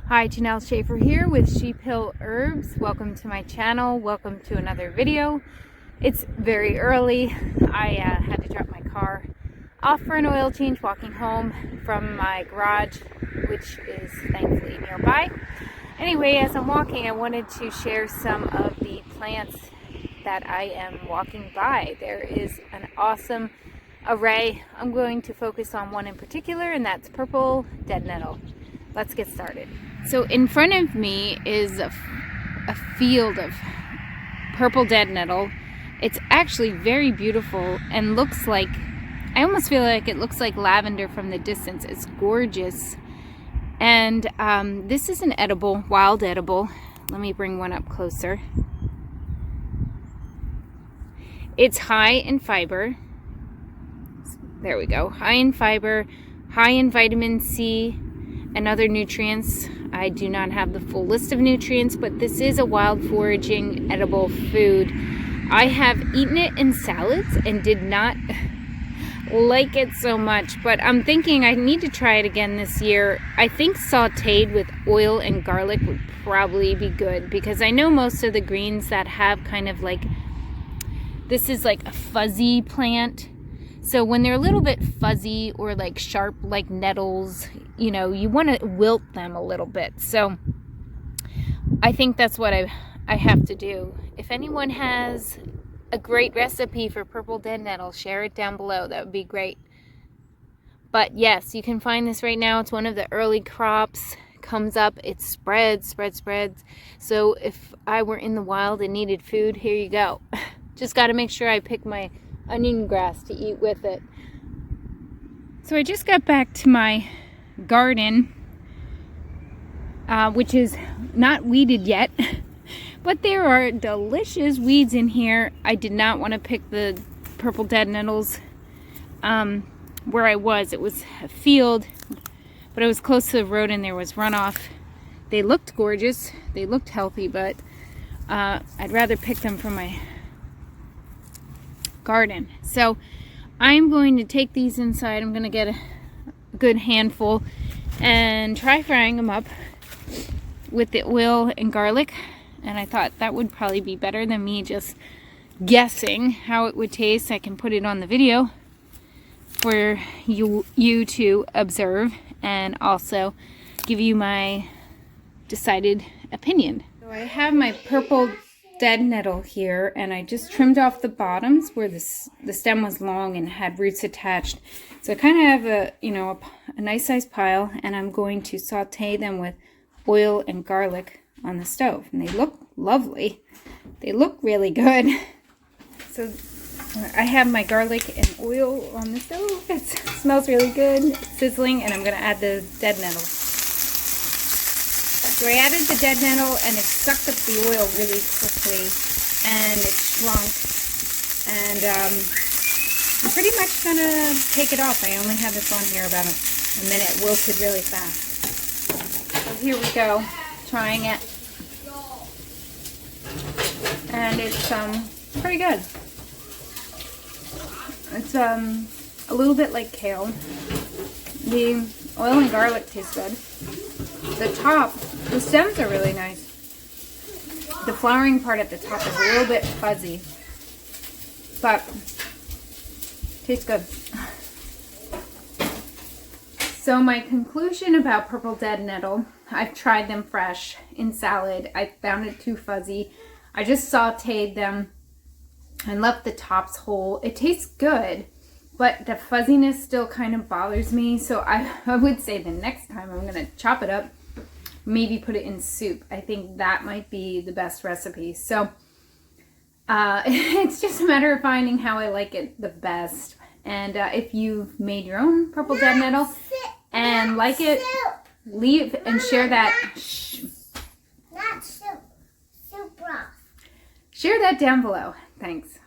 Hi, Janelle Schaefer here with Sheep Hill Herbs. Welcome to my channel. Welcome to another video. It's very early. I had to drop my car off for an oil change walking home from my garage, which is thankfully nearby. Anyway, as I'm walking, I wanted to share some of the plants that I am walking by. There is an awesome array. I'm going to focus on one in particular, and that's purple dead nettle. Let's get started. So in front of me is a field of purple dead nettle. It's actually very beautiful and looks like, I almost feel like it looks like lavender from the distance. It's gorgeous. And this is an edible, wild edible. Let me bring one up closer. It's high in fiber. There we go. High in fiber, high in vitamin C and other nutrients. I do not have the full list of nutrients, but this is a wild foraging edible food. I have eaten it in salads and did not like it so much, but I'm thinking I need to try it again this year. I think sauteed with oil and garlic would probably be good, because I know most of the greens that have kind of like, this is like a fuzzy plant. So when they're a little bit fuzzy or like sharp, like nettles, you know, you want to wilt them a little bit. So I think that's what I have to do. If anyone has a great recipe for purple dead nettle, share it down below. That would be great. But yes, you can find this right now. It's one of the early crops. Comes up, it spreads. So if I were in the wild and needed food, here you go. Just got to make sure I pick my onion grass to eat with it. So I just got back to my garden, which is not weeded yet, but there are delicious weeds in here. I did not want to pick the purple dead nettles where I was. It was a field, but it was close to the road and there was runoff. They looked gorgeous, they looked healthy, but I'd rather pick them from my garden. So I'm going to take these inside. I'm going to get a good handful and try frying them up with the oil and garlic. And I thought that would probably be better than me just guessing how it would taste. I can put it on the video for you to observe and also give you my decided opinion. So I have my purple dead nettle here, and I just trimmed off the bottoms where the stem was long and had roots attached. So I kind of have a nice sized pile, and I'm going to saute them with oil and garlic on the stove. And they look lovely. They look really good. So I have my garlic and oil on the stove. It smells really good. It's sizzling, and I'm going to add the dead nettle. So I added the dead nettle, and it sucked up the oil really quickly, and it shrunk. And I'm pretty much going to take it off. I only had this on here about a minute. It wilted really fast. So here we go, trying it. And it's pretty good. It's a little bit like kale. The oil and garlic taste good. The stems are really nice. The flowering part at the top is a little bit fuzzy, but tastes good. So my conclusion about purple dead nettle, I've tried them fresh in salad. I found it too fuzzy. I just sauteed them and left the tops whole. It tastes good, but the fuzziness still kind of bothers me. So I would say the next time I'm going to chop it up, maybe put it in soup. I think that might be the best recipe. So it's just a matter of finding how I like it the best. And if you've made your own purple dead nettle and like it, leave and share that. Not soup. Soup broth. Share that down below. Thanks.